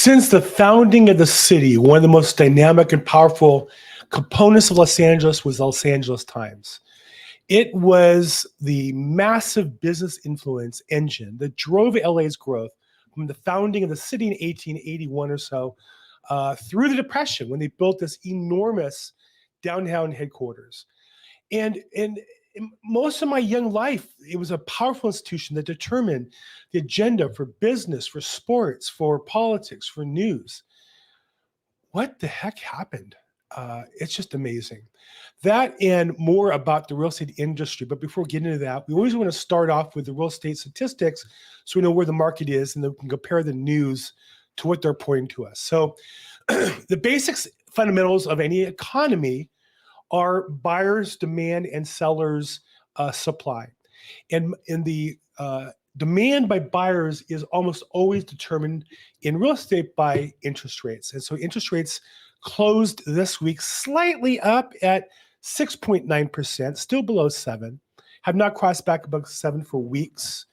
Since the founding of the city, one of the most dynamic and powerful components of Los Angeles was Los Angeles Times. It was the massive business influence engine that drove LA's growth from the founding of the city in 1881 or so through the Depression, when they built this enormous downtown headquarters. And most of my young life, it was a powerful institution that determined the agenda for business, for sports, for politics, for news. What the heck happened? It's just amazing. That and more about the real estate industry. But before getting into that, we always want to start off with the real estate statistics so we know where the market is and then we can compare the news to what they're pointing to us. So the basics fundamentals of any economy are buyers' demand and sellers' supply. And in the demand by buyers is almost always determined in real estate by interest rates. And so interest rates closed this week slightly up at 6.9%, still below 7, have not crossed back above 7 for weeks,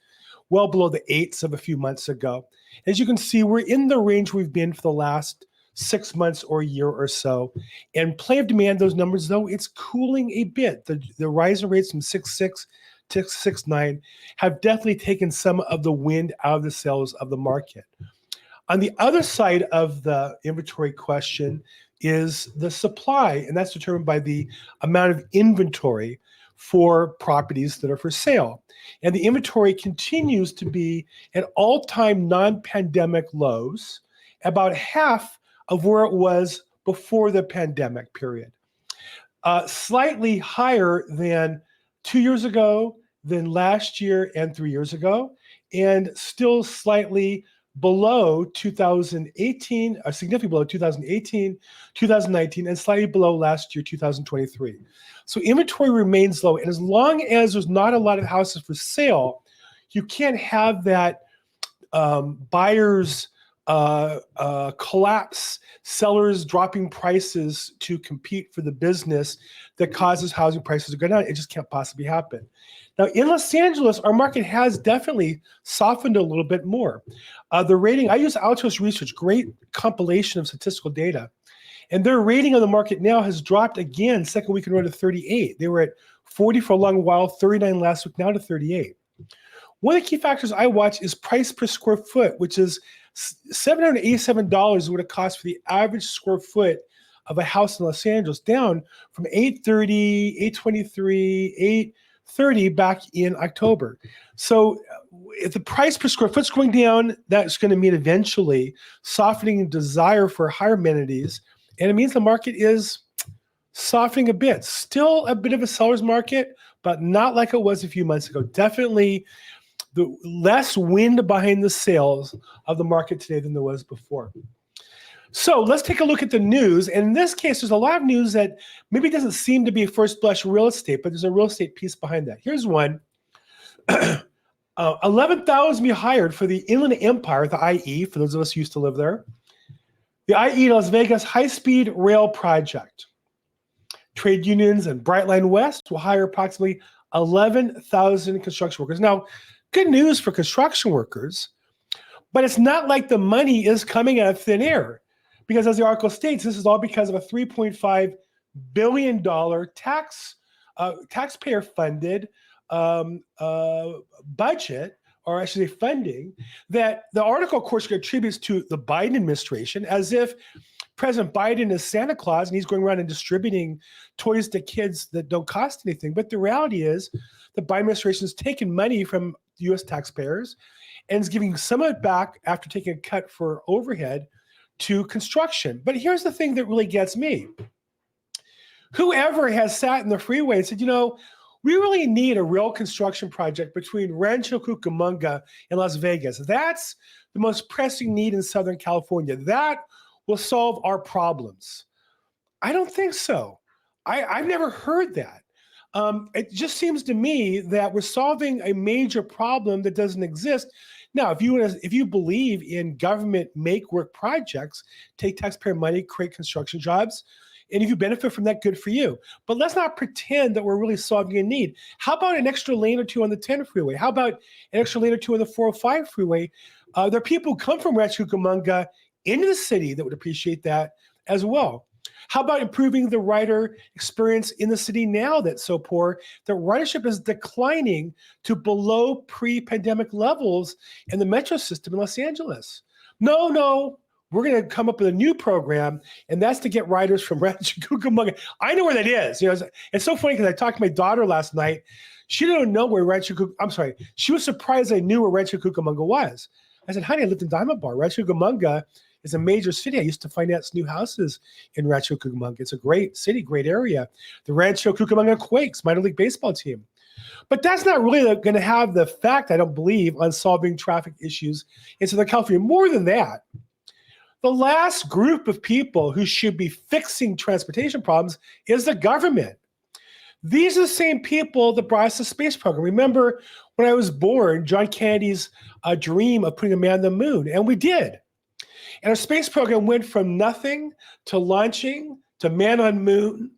well below the 8s of a few months ago. As you can see, we're in the range we've been for the last 6 months or a year or so. And play of demand, those numbers, though, it's cooling a bit. The rise in rates from 6.6 to 6.9 have definitely taken some of the wind out of the sails of the market. On the other side of the inventory question is the supply, and that's determined by the amount of inventory for properties that are for sale. And the inventory continues to be at all-time non-pandemic lows, about half of where it was before the pandemic period. Slightly higher than 2 years ago, than last year and 3 years ago, and still slightly below 2018, or significantly below 2018, 2019, and slightly below last year, 2023. So inventory remains low. And as long as there's not a lot of houses for sale, you can't have that buyers collapse, sellers dropping prices to compete for the business that causes housing prices to go down. It just can't possibly happen. Now, in Los Angeles, our market has definitely softened a little bit more. The rating, I use Altos Research, great compilation of statistical data. And their rating on the market now has dropped again, second week in a row to 38. They were at 40 for a long while, 39 last week, now to 38. One of the key factors I watch is price per square foot, which is $787 is what it costs for the average square foot of a house in Los Angeles, down from $830, $823, $830 back in October. So if the price per square foot's going down, that's going to mean eventually softening desire for higher amenities. And it means the market is softening a bit. Still a bit of a seller's market, but not like it was a few months ago. Definitely the less wind behind the sails of the market today than there was before. So let's take a look at the news. And in this case, there's a lot of news that maybe doesn't seem to be first blush real estate, but there's a real estate piece behind that. Here's one. 11,000 be hired for the Inland Empire, the IE, for those of us who used to live there. The IE Las Vegas high-speed rail project. Trade unions and Brightline West will hire approximately 11,000 construction workers. Now, good news for construction workers, but it's not like the money is coming out of thin air, because as the article states, this is all because of a $3.5 billion taxpayer-funded budget, or I should say funding, that the article, of course, attributes to the Biden administration, as if President Biden is Santa Claus and he's going around and distributing toys to kids that don't cost anything. But the reality is the Biden administration has taken money from U.S. taxpayers and is giving some of it back after taking a cut for overhead to construction. But here's the thing that really gets me. Whoever has sat in the freeway and said, you know, we really need a real construction project between Rancho Cucamonga and Las Vegas. That's the most pressing need in Southern California. That will solve our problems. I don't think so. I've never heard that. It just seems to me that we're solving a major problem that doesn't exist. Now, if you believe in government make-work projects, take taxpayer money, create construction jobs, and if you benefit from that, good for you. But let's not pretend that we're really solving a need. How about an extra lane or two on the 10 freeway? How about an extra lane or two on the 405 freeway? There are people who come from Rancho Cucamonga into the city that would appreciate that as well. How about improving the rider experience in the city now that's so poor that ridership is declining to below pre-pandemic levels in the metro system in Los Angeles? No, we're going to come up with a new program, and that's to get riders from Rancho Cucamonga. I know where that is. It's so funny because I talked to my daughter last night. She didn't know where she was surprised I knew where Rancho Cucamonga was. I said, honey, I lived in Diamond Bar. Rancho Cucamonga is a major city. I used to finance new houses in Rancho Cucamonga. It's a great city, great area. The Rancho Cucamonga Quakes, minor league baseball team. But that's not really going to have the effect, I don't believe, on solving traffic issues in Southern California. More than that, the last group of people who should be fixing transportation problems is the government. These are the same people that brought us the space program. Remember, when I was born, John Kennedy's dream of putting a man on the moon, and we did. And our space program went from nothing to launching to man on moon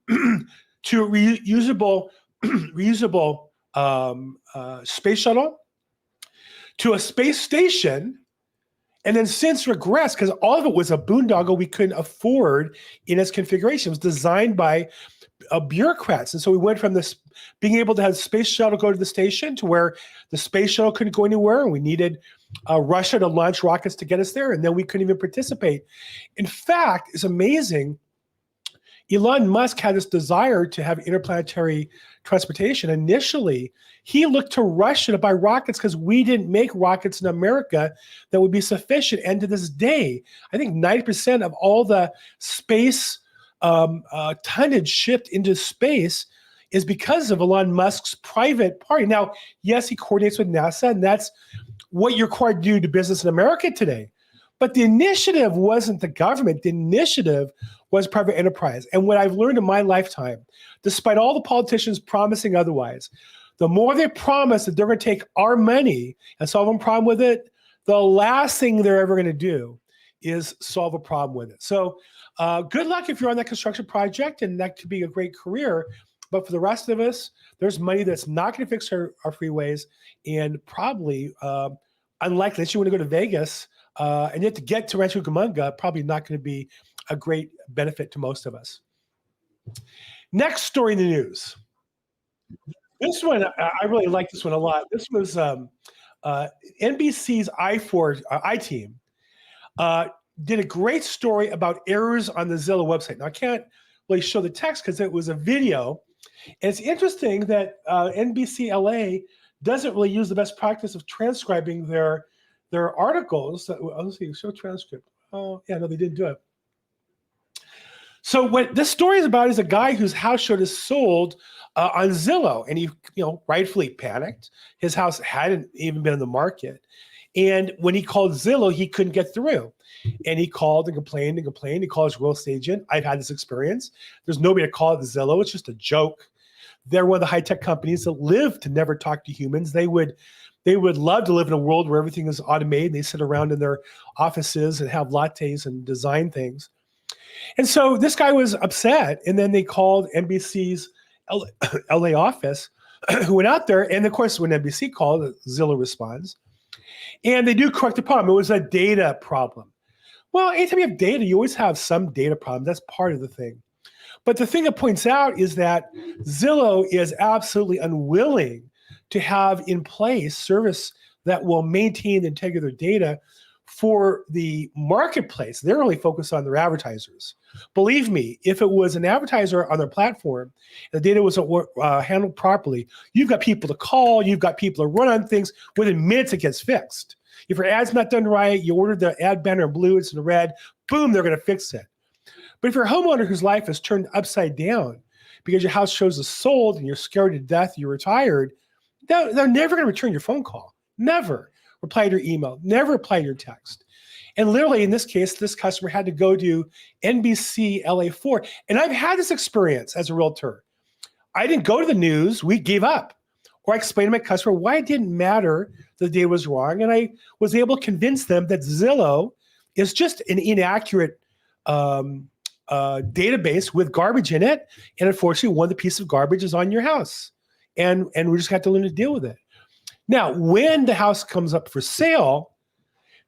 to reusable space shuttle to a space station, and then since regressed because all of it was a boondoggle we couldn't afford in its configuration. It was designed by bureaucrats. And so we went from this being able to have the space shuttle go to the station to where the space shuttle couldn't go anywhere. And we needed Russia to launch rockets to get us there. And then we couldn't even participate. In fact, it's amazing. Elon Musk had this desire to have interplanetary transportation. Initially, he looked to Russia to buy rockets because we didn't make rockets in America that would be sufficient. And to this day, I think 90% of all the space tonnage shipped into space is because of Elon Musk's private party. Now, yes, he coordinates with NASA, and that's what you're required to do to business in America today. But the initiative wasn't the government. The initiative was private enterprise. And what I've learned in my lifetime, despite all the politicians promising otherwise, the more they promise that they're going to take our money and solve a problem with it, the last thing they're ever going to do is solve a problem with it. So good luck if you're on that construction project, and that could be a great career. But for the rest of us, there's money that's not going to fix our freeways, and probably unlikely, unless you want to go to Vegas, and yet to get to Rancho Cucamonga, probably not going to be a great benefit to most of us. Next story in the news. This one, I really like this one a lot. This was NBC's I-Team did a great story about errors on the Zillow website. Now, I can't really show the text because it was a video. And it's interesting that NBC LA doesn't really use the best practice of transcribing their articles. Let's see, show transcript. Oh, yeah, no, they didn't do it. So what this story is about is a guy whose house showed is sold on Zillow, and he, rightfully panicked. His house hadn't even been on the market. And when he called Zillow, he couldn't get through. And he called and complained and complained. He called his real estate agent. I've had this experience. There's nobody to call at Zillow. It's just a joke. They're one of the high-tech companies that live to never talk to humans. They would love to live in a world where everything is automated. They sit around in their offices and have lattes and design things. And so this guy was upset. And then they called NBC's LA office, who went out there. And of course, when NBC called, Zillow responds. And they do correct the problem. It was a data problem. Well, anytime you have data, you always have some data problem. That's part of the thing. But the thing that points out is that Zillow is absolutely unwilling to have in place service that will maintain the integrity of their data for the marketplace. They're only focused on their advertisers. Believe me, if it was an advertiser on their platform, the data was handled properly, you've got people to call, you've got people to run on things. Within minutes, it gets fixed. If your ad's not done right, you ordered the ad banner in blue, it's in red, boom, they're going to fix it. But if you're a homeowner whose life is turned upside down because your house shows is sold and you're scared to death, you're retired, they're never going to return your phone call. Never reply to your email, never reply to your text. And literally in this case, this customer had to go to NBC LA4. And I've had this experience as a realtor. I didn't go to the news, we gave up. Or I explained to my customer why it didn't matter the data was wrong. And I was able to convince them that Zillow is just an inaccurate database with garbage in it. And unfortunately, one of the pieces of garbage is on your house. And we just have to learn to deal with it. Now, when the house comes up for sale,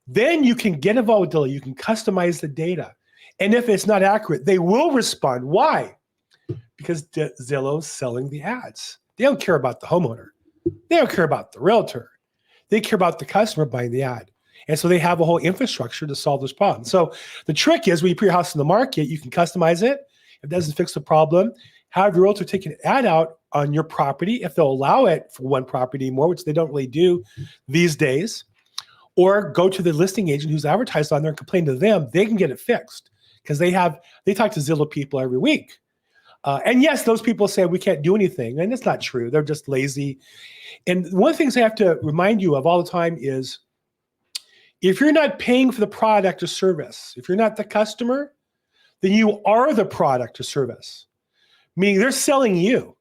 Then you can get involved with Zillow. You can customize the data. And if it's not accurate, they will respond. Why? Because Zillow's selling the ads. They don't care about the homeowner. They don't care about the realtor. They care about the customer buying the ad. And so they have a whole infrastructure to solve this problem. So the trick is when you put your house in the market, you can customize it. If it doesn't fix the problem, have your realtor take an ad out on your property if they'll allow it for one property more, which they don't really do these days. Or go to the listing agent who's advertised on there and complain to them. They can get it fixed because they talk to Zillow people every week. And yes, those people say we can't do anything. And it's not true. They're just lazy. And one of the things I have to remind you of all the time is if you're not paying for the product or service, if you're not the customer, then you are the product or service, meaning they're selling you.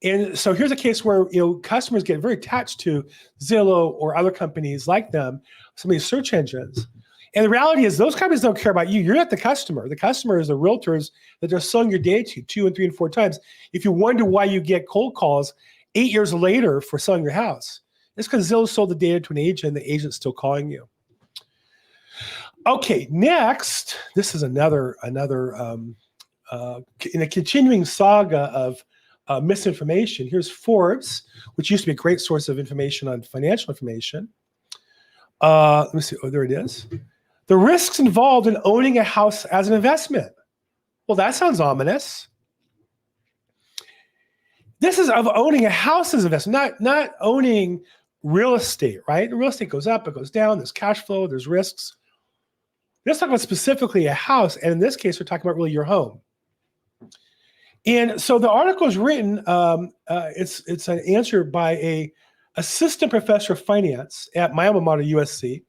And so here's a case where customers get very attached to Zillow or other companies like them, some of these search engines. And the reality is those companies don't care about you. You're not the customer. The customer is the realtors that they're selling your data to 2 and 3 and 4 times. If you wonder why you get cold calls 8 years later for selling your house, it's because Zillow sold the data to an agent and the agent's still calling you. Okay, next, this is another in a continuing saga of misinformation. Here's Forbes, which used to be a great source of information on financial information. Let me see. Oh, there it is. The risks involved in owning a house as an investment. Well, that sounds ominous. This is of owning a house as an investment, not owning real estate, right? The real estate goes up, it goes down, there's cash flow, there's risks. Let's talk about specifically a house, and in this case, we're talking about really your home. And so the article is written, it's an answer by a assistant professor of finance at my alma mater, USC.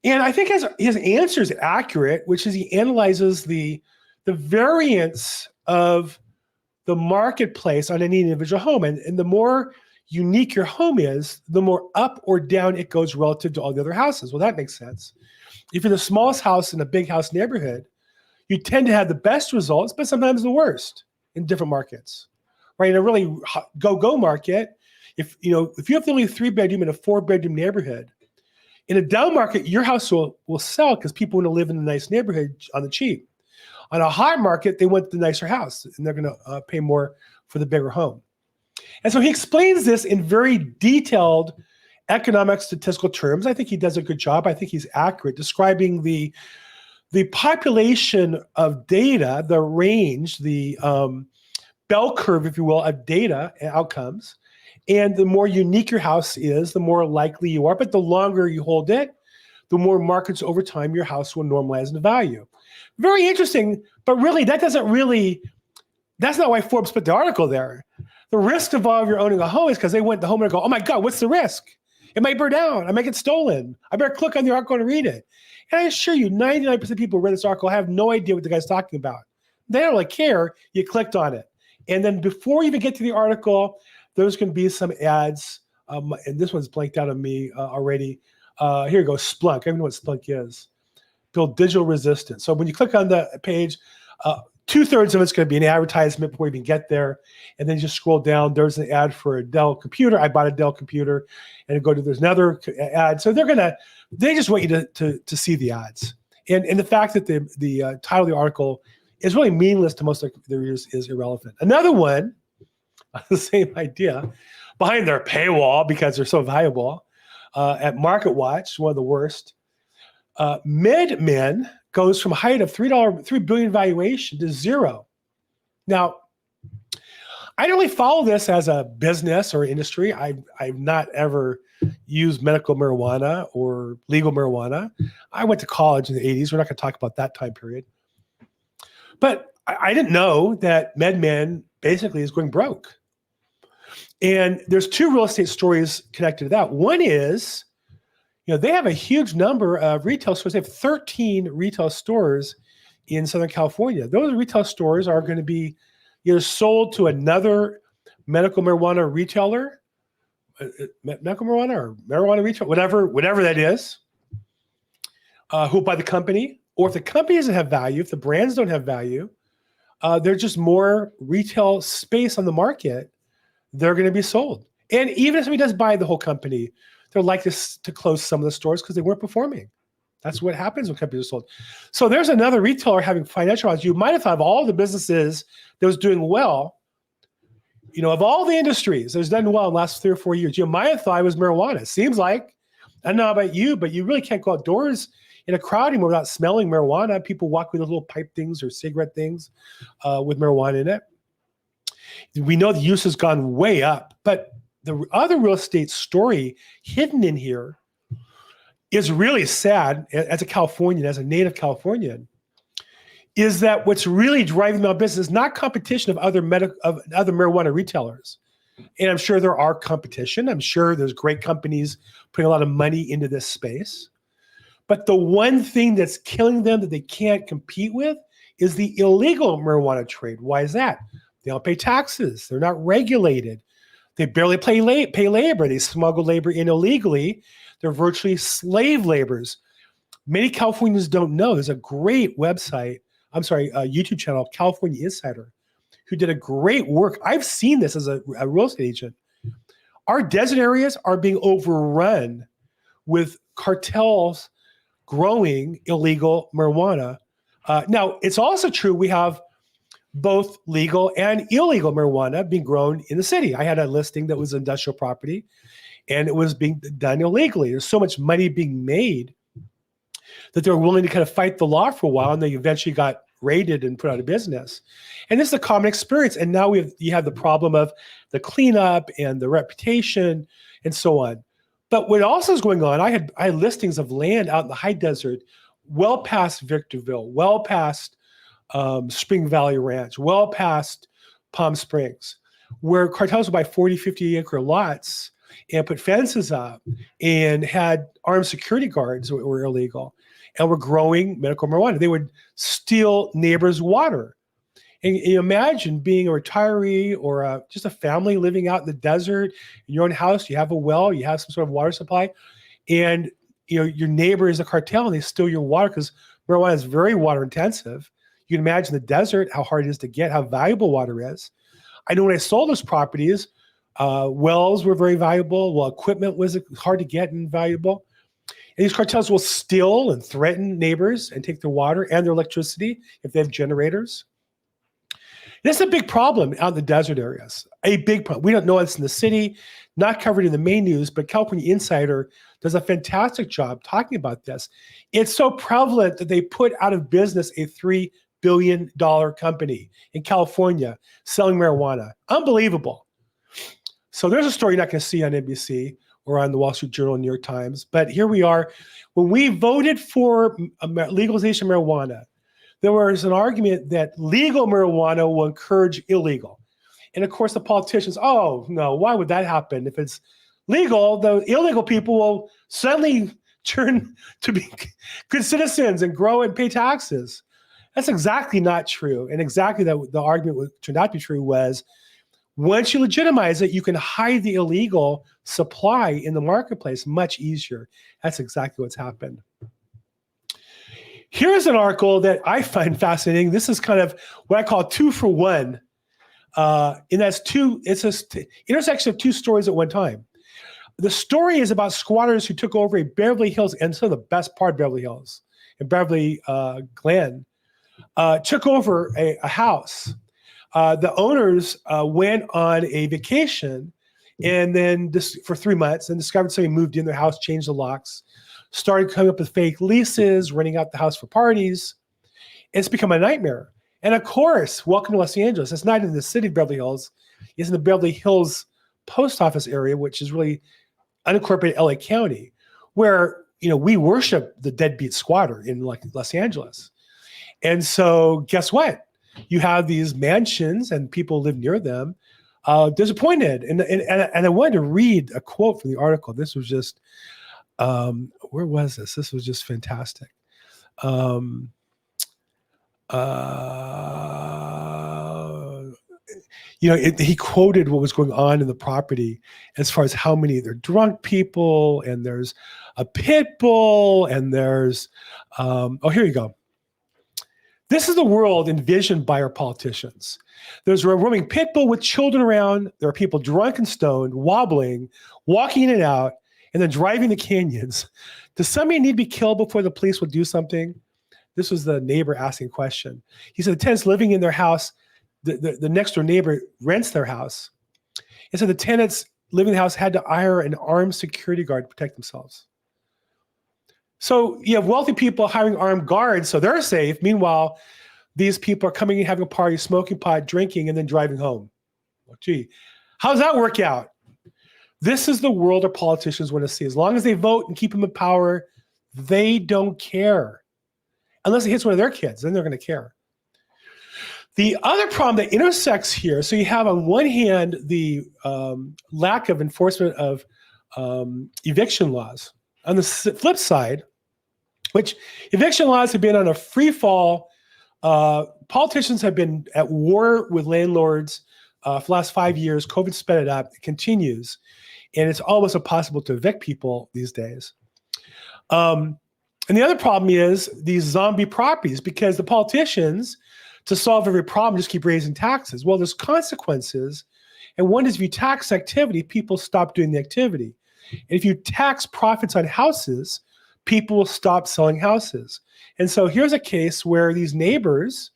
And I think his answer is accurate, which is he analyzes the variance of the marketplace on any individual home. And the more unique your home is, the more up or down it goes relative to all the other houses. Well, that makes sense. If you're the smallest house in a big house neighborhood, you tend to have the best results, but sometimes the worst in different markets, right? In a really go-go market, if you have only a 3-bedroom in a 4-bedroom neighborhood, in a down market, your house will sell because people want to live in a nice neighborhood on the cheap. On a hot market, they want the nicer house, and they're going to pay more for the bigger home. And so he explains this in very detailed economic statistical terms. I think he does a good job. I think he's accurate, describing the population of data, the range, the bell curve, if you will, of data and outcomes. And the more unique your house is, the more likely you are. But the longer you hold it, the more markets over time your house will normalize in value. Very interesting, but really that's not why Forbes put the article there. The risk involved you're owning a home is because they went to the home and go, oh my God, what's the risk? It might burn down. I might get stolen. I better click on the article and read it. And I assure you, 99% of people who read this article have no idea what the guy's talking about. They don't really care. You clicked on it. And then before you even get to the article, there's going to be some ads. And this one's blanked out on me already. Here you go, Splunk. I don't know what Splunk is. Build digital resistance. So when you click on the page, 2/3 of it's going to be an advertisement before you even get there. And then you just scroll down. There's an ad for a Dell computer. I bought a Dell computer. And there's another ad. So they just want you to see the ads. And the fact that the title of the article is really meaningless to most of the readers is irrelevant. Another one, the same idea, behind their paywall because they're so valuable, at MarketWatch, one of the worst, MedMen goes from a height of $3 billion valuation to zero. Now, I don't really follow this as a business or industry. I've not ever used medical marijuana or legal marijuana. I went to college in the 80s. We're not going to talk about that time period. But I didn't know that MedMen basically is going broke. And there's 2 real estate stories connected to that. One is, they have a huge number of retail stores. They have 13 retail stores in Southern California. Those retail stores are going to be either sold to another medical marijuana retailer, medical marijuana or marijuana retailer, whatever that is, who buy the company. Or if the company doesn't have value, if the brands don't have value, there's just more retail space on the market. They're going to be sold. And even if somebody does buy the whole company, they're likely to close some of the stores because they weren't performing. That's what happens when companies are sold. So there's another retailer having financial problems. You might have thought of all the businesses that was doing well, of all the industries that's done well in the last 3 or 4 years, you might have thought it was marijuana. It seems like, I don't know about you, but you really can't go outdoors in a crowd anymore without smelling marijuana. People walk with little pipe things or cigarette things with marijuana in it. We know the use has gone way up, but the other real estate story hidden in here is really sad as a Californian, as a native Californian, is that what's really driving my business is not competition of other marijuana retailers. And I'm sure there are competition. I'm sure there's great companies putting a lot of money into this space. But the one thing that's killing them that they can't compete with is the illegal marijuana trade. Why is that? They don't pay taxes. They're not regulated. They barely pay labor. They smuggle labor in illegally. They're virtually slave laborers. Many Californians don't know. There's a great website, YouTube channel, California Insider, who did a great work. I've seen this as a real estate agent. Our desert areas are being overrun with cartels growing illegal marijuana. Now, it's also true we have both legal and illegal marijuana being grown in the city. I had a listing that was industrial property, and it was being done illegally. There's so much money being made that they're willing to kind of fight the law for a while, and they eventually got raided and put out of business. And this is a common experience. And now you have the problem of the cleanup and the reputation and so on. But what also is going on, I had listings of land out in the high desert, well past Victorville, well past Spring Valley Ranch, well past Palm Springs, where cartels would buy 40, 50 acre lots and put fences up and had armed security guards that were illegal and were growing medical marijuana. They would steal neighbors' water. And you imagine being a retiree or just a family living out in the desert, in your own house, you have a well, you have some sort of water supply, and your neighbor is a cartel and they steal your water because marijuana is very water intensive. You can imagine the desert, how hard it is to get, how valuable water is. I know when I sold those properties, wells were very valuable. Well, equipment was hard to get and valuable. And these cartels will steal and threaten neighbors and take their water and their electricity if they have generators. This is a big problem out in the desert areas, a big problem. We don't know this in the city, not covered in the main news, but California Insider does a fantastic job talking about this. It's so prevalent that they put out of business a $3 billion company in California selling marijuana. Unbelievable. So there's a story you're not going to see on NBC or on the Wall Street Journal, New York Times. But here we are. When we voted for legalization of marijuana, there was an argument that legal marijuana will encourage illegal. And of course, the politicians, oh, no, why would that happen? If it's legal, the illegal people will suddenly turn to be good citizens and grow and pay taxes. That's exactly not true. And exactly the argument turned out to be true was, once you legitimize it, you can hide the illegal supply in the marketplace much easier. That's exactly what's happened. Here's an article that I find fascinating. This is kind of what I call 2 for 1. And it's an intersection of 2 stories at one time. The story is about squatters who took over a Beverly Hills, and some of the best part of Beverly Hills, in Beverly Glen, took over a house. The owners went on a vacation and then for 3 months and discovered somebody moved in their house, changed the locks, started coming up with fake leases, renting out the house for parties. It's become a nightmare. And of course, welcome to Los Angeles. It's not in the city of Beverly Hills. It's in the Beverly Hills post office area, which is really unincorporated LA County, where we worship the deadbeat squatter in Los Angeles. And so guess what? You have these mansions and people live near them, disappointed. And I wanted to read a quote from the article. This was just, where was this? This was just fantastic. He quoted what was going on in the property as far as how many they're drunk people, and there's a pit bull, and there's, here you go. This is the world envisioned by our politicians. There's a roaming pit bull with children around. There are people drunk and stoned, wobbling, walking in and out, and then driving the canyons. Does somebody need to be killed before the police will do something? This was the neighbor asking a question. He said the tenants living in their house, the next door neighbor rents their house. And so the tenants living in the house had to hire an armed security guard to protect themselves. So you have wealthy people hiring armed guards so they're safe. Meanwhile, these people are coming in, having a party, smoking pot, drinking, and then driving home. Well, gee, how does that work out? This is the world our politicians want to see. As long as they vote and keep them in power, they don't care. Unless it hits one of their kids, then they're going to care. The other problem that intersects here, so you have on one hand the lack of enforcement of eviction laws. On the flip side, which eviction laws have been on a free fall. Politicians have been at war with landlords for the last 5 years. COVID sped it up. It continues. And it's almost impossible to evict people these days. And the other problem is these zombie properties, because the politicians, to solve every problem, just keep raising taxes. Well, there's consequences. And one is if you tax activity, people stop doing the activity. And if you tax profits on houses, people will stop selling houses. And so here's a case where these neighbors,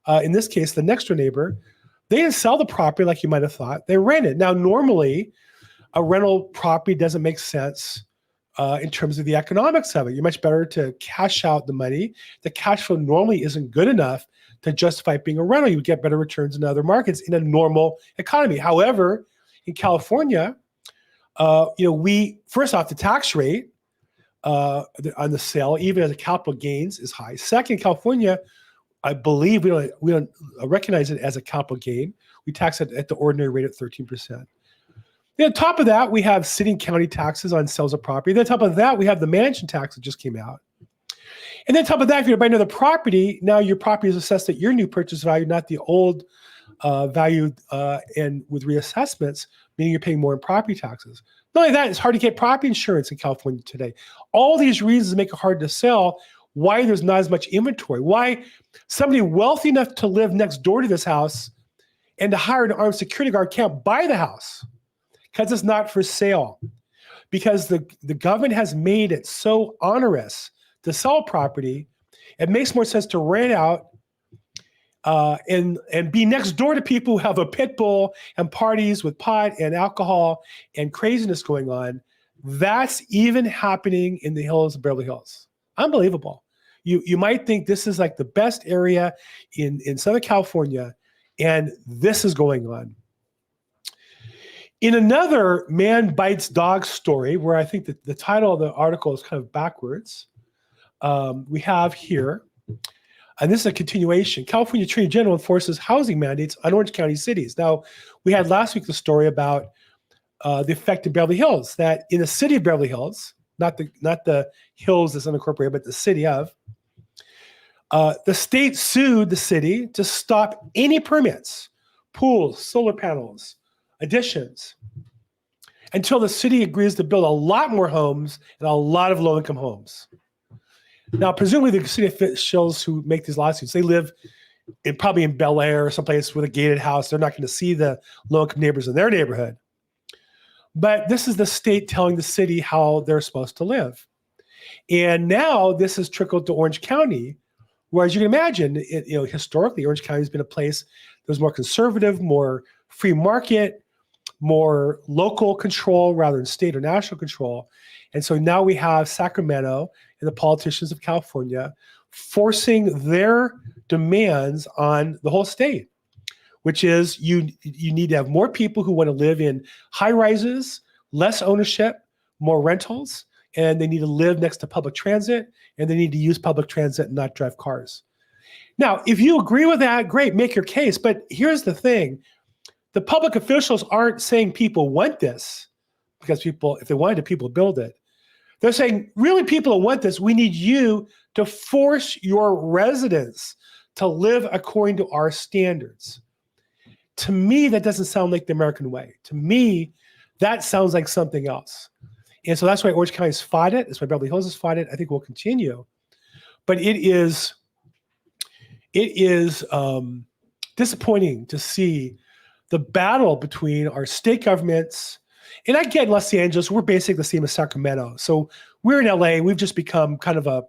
in this case, the next door neighbor, they didn't sell the property like you might have thought. They rented. Now, normally, a rental property doesn't make sense in terms of the economics of it. You're much better to cash out the money. The cash flow normally isn't good enough to justify it being a rental. You would get better returns in other markets in a normal economy. However, in California, we, first off, the tax rate on the sale, even as a capital gains, is high. Second, California, I believe we don't recognize it as a capital gain. We tax it at the ordinary rate at 13%. Then on top of that, we have city and county taxes on sales of property. Then on top of that, we have the mansion tax that just came out. And then on top of that, if you're buying another property, now your property is assessed at your new purchase value, not the old value, and with reassessments, meaning you're paying more in property taxes. Not only that, it's hard to get property insurance in California today. All these reasons make it hard to sell. Why there's not as much inventory. Why somebody wealthy enough to live next door to this house and to hire an armed security guard can't buy the house because it's not for sale. Because the government has made it so onerous to sell property, it makes more sense to rent out and be next door to people who have a pit bull and parties with pot and alcohol and craziness going on. That's even happening in the hills of Beverly Hills. Unbelievable. You might think this is like the best area in Southern California, and this is going on. In another man bites dog story, where I think that the title of the article is kind of backwards, we have here, and this is a continuation, California Attorney General enforces housing mandates on Orange County cities. Now, we had last week the story about the effect in Beverly Hills, that in the city of Beverly Hills, not the hills that's unincorporated, but the city of, the state sued the city to stop any permits, pools, solar panels, additions, until the city agrees to build a lot more homes and a lot of low-income homes. Now, presumably the city officials who make these lawsuits, they live probably in Bel Air or someplace with a gated house. They're not going to see the low-income neighbors in their neighborhood. But this is the state telling the city how they're supposed to live. And now this has trickled to Orange County, where, as you can imagine, historically, Orange County has been a place that was more conservative, more free market, more local control rather than state or national control. And so now we have Sacramento and the politicians of California forcing their demands on the whole state, which is you need to have more people who want to live in high rises, less ownership, more rentals, and they need to live next to public transit, and they need to use public transit and not drive cars. Now, if you agree with that, great, make your case. But here's the thing. The public officials aren't saying people want this, because people, if they wanted it, people would build it. They're saying, really, people who want this, we need you to force your residents to live according to our standards. To me, that doesn't sound like the American way. To me, that sounds like something else. And so that's why Orange County's fought it. That's why Beverly Hills has fought it. I think we'll continue. But it is disappointing to see the battle between our state governments And I get Los Angeles, we're basically the same as Sacramento. So we're in LA, we've just become kind of a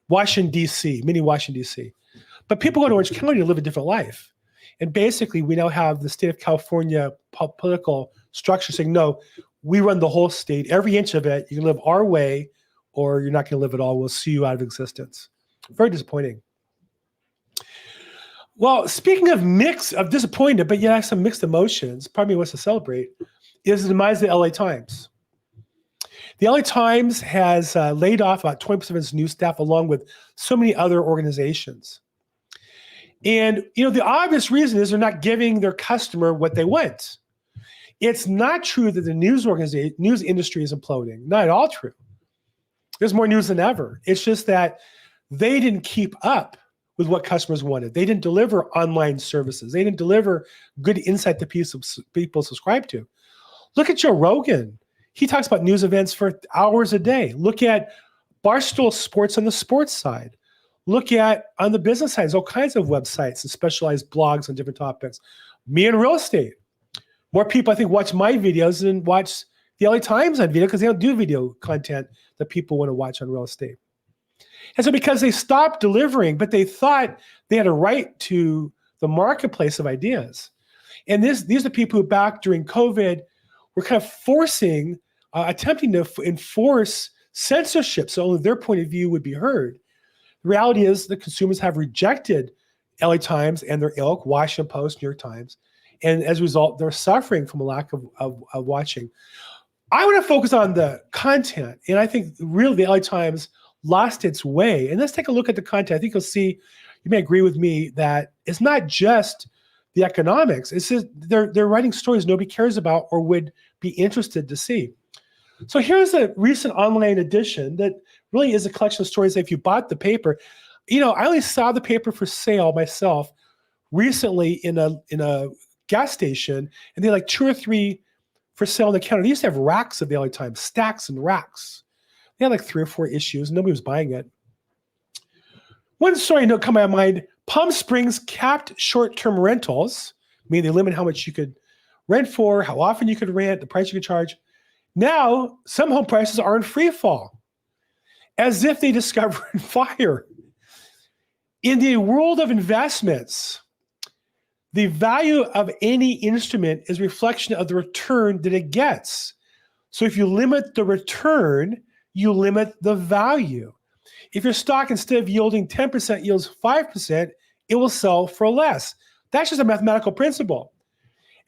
Washington, D.C., mini Washington, D.C. But people go to Orange County to live a different life. And basically, we now have the state of California political structure saying, no, we run the whole state, every inch of it. You can live our way, or you're not going to live at all. We'll sue you out of existence. Very disappointing. Well, speaking of disappointed, but yet some mixed emotions, part of me wants to celebrate, is the demise of the LA Times. The LA Times has laid off about 20% of its news staff, along with so many other organizations. And the obvious reason is they're not giving their customer what they want. It's not true that the news industry is imploding. Not at all true. There's more news than ever. It's just that they didn't keep up with what customers wanted. They didn't deliver online services. They didn't deliver good insight that people subscribe to. Look at Joe Rogan. He talks about news events for hours a day. Look at Barstool Sports on the sports side. Look at, on the business side, there's all kinds of websites and specialized blogs on different topics. Me and real estate. More people, I think, watch my videos than watch the LA Times on video because they don't do video content that people want to watch on real estate. And so because they stopped delivering, but they thought they had a right to the marketplace of ideas. And these are people who back during COVID were kind of attempting to enforce censorship so only their point of view would be heard. The reality is the consumers have rejected LA Times and their ilk, Washington Post, New York Times. And as a result, they're suffering from a lack of watching. I want to focus on the content. And I think really the LA Times lost its way. And let's take a look at the content. I think you'll see, you may agree with me, that it's not just the economics. It's just they're writing stories nobody cares about or would be interested to see. So here's a recent online edition that really is a collection of stories that if you bought the paper, I only saw the paper for sale myself recently in a gas station, and they had like 2 or 3 for sale on the counter. They used to have racks of the LA Times, stacks and racks. They had like 3 or 4 issues. Nobody was buying it. One story come to my mind, Palm Springs capped short-term rentals, meaning they limit how much you could rent for, how often you could rent, the price you could charge. Now, some home prices are in free fall, as if they discovered fire. In the world of investments, the value of any instrument is a reflection of the return that it gets. So if you limit the return, you limit the value. If your stock, instead of yielding 10%, yields 5%, it will sell for less. That's just a mathematical principle.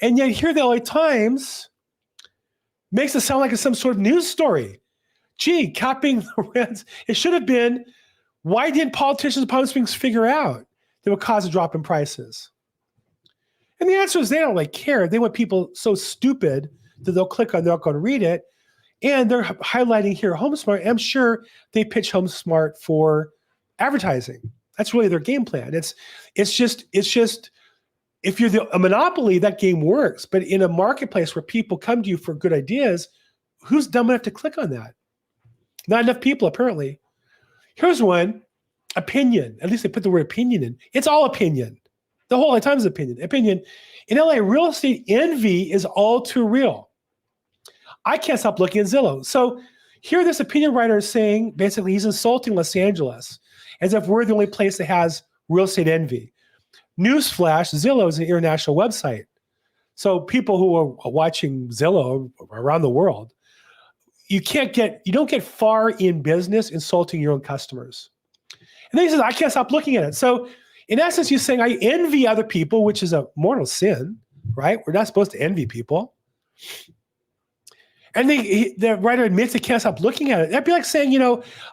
And yet here the LA Times makes it sound like it's some sort of news story. Gee, capping the rents. It should have been, why didn't politicians in Palm Springs figure out that would cause a drop in prices? And the answer is they don't care. They want people so stupid that they'll click on, they'll go and read it. And they're highlighting here HomeSmart. I'm sure they pitch HomeSmart for advertising. That's really their game plan. It's just if you're a monopoly, that game works. But in a marketplace where people come to you for good ideas, who's dumb enough to click on that? Not enough people, apparently. Here's one, opinion. At least they put the word opinion in. It's all opinion. The whole time is opinion. Opinion. In LA, real estate envy is all too real. I can't stop looking at Zillow. So here this opinion writer is saying, basically, he's insulting Los Angeles as if we're the only place that has real estate envy. Newsflash, Zillow is an international website. So people who are watching Zillow around the world, you don't get far in business insulting your own customers. And then he says, I can't stop looking at it. So in essence, he's saying, I envy other people, which is a mortal sin, right? We're not supposed to envy people. And the writer admits he can't stop looking at it. That'd be like saying,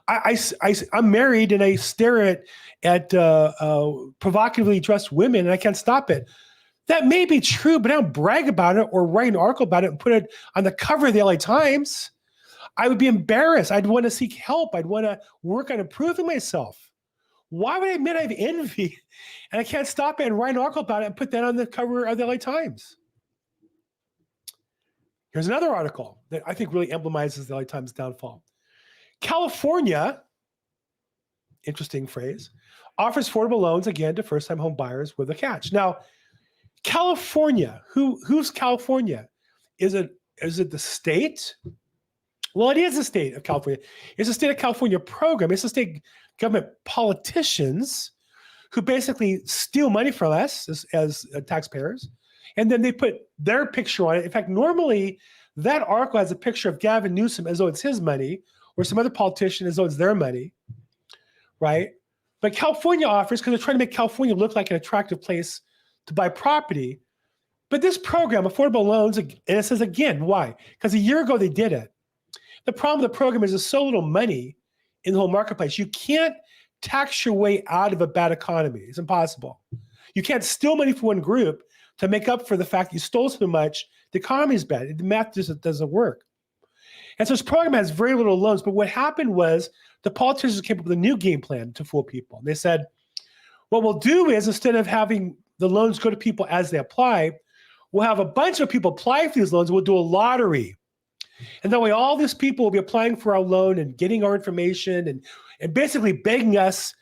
I'm married and I stare at provocatively dressed women and I can't stop it. That may be true, but I don't brag about it or write an article about it and put it on the cover of the LA Times. I would be embarrassed. I'd want to seek help. I'd want to work on improving myself. Why would I admit I have envy and I can't stop it and write an article about it and put that on the cover of the LA Times? Here's another article that I think really emblemizes the LA Times downfall. California, interesting phrase, offers affordable loans again to first-time home buyers with a catch. Now, California, who's California? Is it is it the state? Well, it is the state of California. It's the state of California program. It's the state government politicians who basically steal money from us as taxpayers. And then they put their picture on it. In fact, normally that article has a picture of Gavin Newsom as though it's his money, or some other politician as though it's their money, right? But California offers, because they're trying to make California look like an attractive place to buy property. But this program, affordable loans, and it says again, why? Because a year ago they did it. The problem with the program is there's so little money in the whole marketplace. You can't tax your way out of a bad economy. It's impossible. You can't steal money from one group to make up for the fact that you stole so much. The economy is bad. The math just doesn't work. And so this program has very little loans. But what happened was the politicians came up with a new game plan to fool people. And they said, what we'll do is, instead of having the loans go to people as they apply, we'll have a bunch of people apply for these loans. We'll do a lottery. And that way all these people will be applying for our loan and getting our information and basically begging us.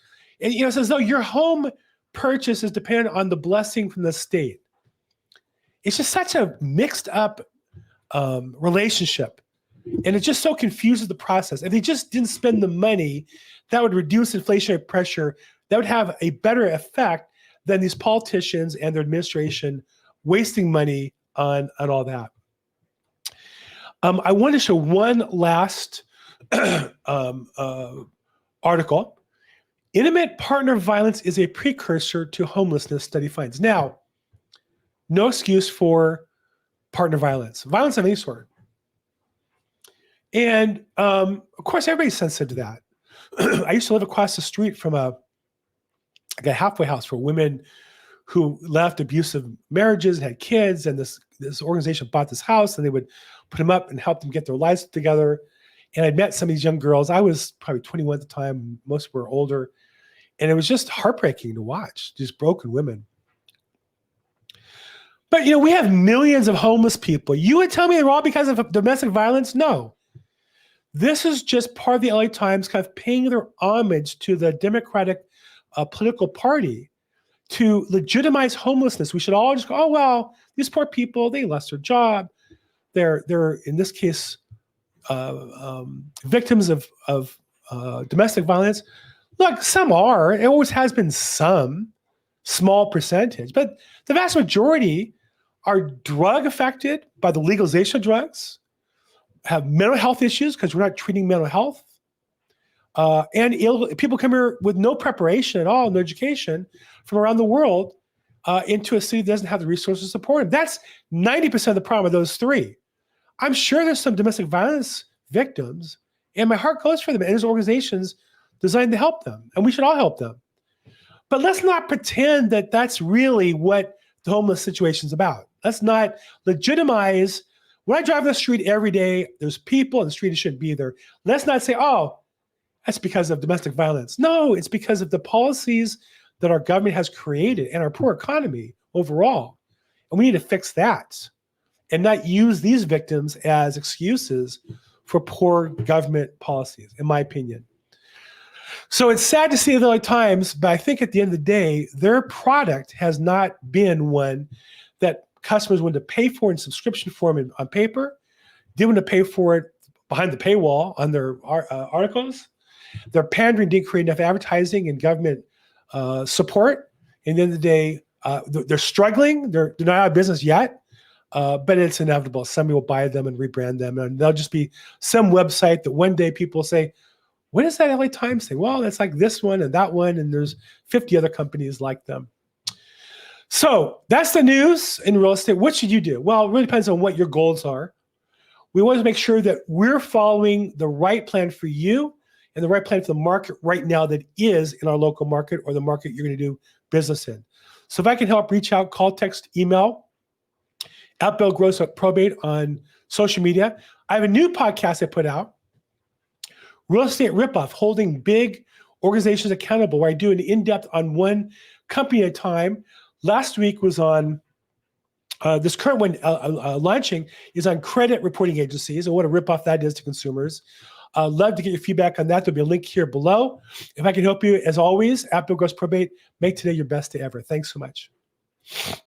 And it's as though your home purchase is dependent on the blessing from the state. It's just such a mixed up relationship. And it just so confuses the process. If they just didn't spend the money, that would reduce inflationary pressure. That would have a better effect than these politicians and their administration wasting money on all that. I want to show one last article. Intimate partner violence is a precursor to homelessness, study finds. Now, no excuse for partner violence of any sort. And of course, everybody's sensitive to that. I used to live across the street from a halfway house for women who left abusive marriages, had kids, and this organization bought this house, and they would put them up and help them get their lives together. And I'd met some of these young girls. I was probably 21 at the time. Most were older. And it was just heartbreaking to watch, these broken women. But, we have millions of homeless people. You would tell me they're all because of domestic violence? No. This is just part of the LA Times kind of paying their homage to the Democratic political party to legitimize homelessness. We should all just go, oh, well, these poor people, they lost their job. They're in this case, victims of domestic violence. Look, some are. It always has been some small percentage, but the vast majority are drug affected by the legalization of drugs, have mental health issues because we're not treating mental health, and people come here with no preparation at all, no education from around the world into a city that doesn't have the resources to support them. That's 90% of the problem of those three. I'm sure there's some domestic violence victims, and my heart goes for them, and there's organizations designed to help them, and we should all help them. But let's not pretend that that's really what the homeless situation is about. Let's not legitimize. When I drive the street every day, there's people on the street that shouldn't be there. Let's not say, oh, that's because of domestic violence. No, it's because of the policies that our government has created and our poor economy overall. And we need to fix that and not use these victims as excuses for poor government policies, in my opinion. So it's sad to see the LA Times, but I think at the end of the day, their product has not been one that customers wanted to pay for in subscription form on paper. They wanted to pay for it behind the paywall on their articles. Their pandering didn't create enough advertising and government support. And at the end of the day, they're struggling. They're not out of business yet, but it's inevitable. Somebody will buy them and rebrand them, and they'll just be some website that one day people will say, what is that LA Times thing? Well, it's like this one and that one, and there's 50 other companies like them. So that's the news in real estate. What should you do? Well, it really depends on what your goals are. We want to make sure that we're following the right plan for you and the right plan for the market right now that is in our local market or the market you're going to do business in. So if I can help, reach out, call, text, email, @BillGross@Probate on social media. I have a new podcast I put out, Real Estate Ripoff, holding big organizations accountable, where I do an in-depth on one company at a time. Last week was on, this current one launching is on credit reporting agencies and what a ripoff that is to consumers. Love to get your feedback on that. There'll be a link here below. If I can help you, as always, @BillGrossProbate, make today your best day ever. Thanks so much.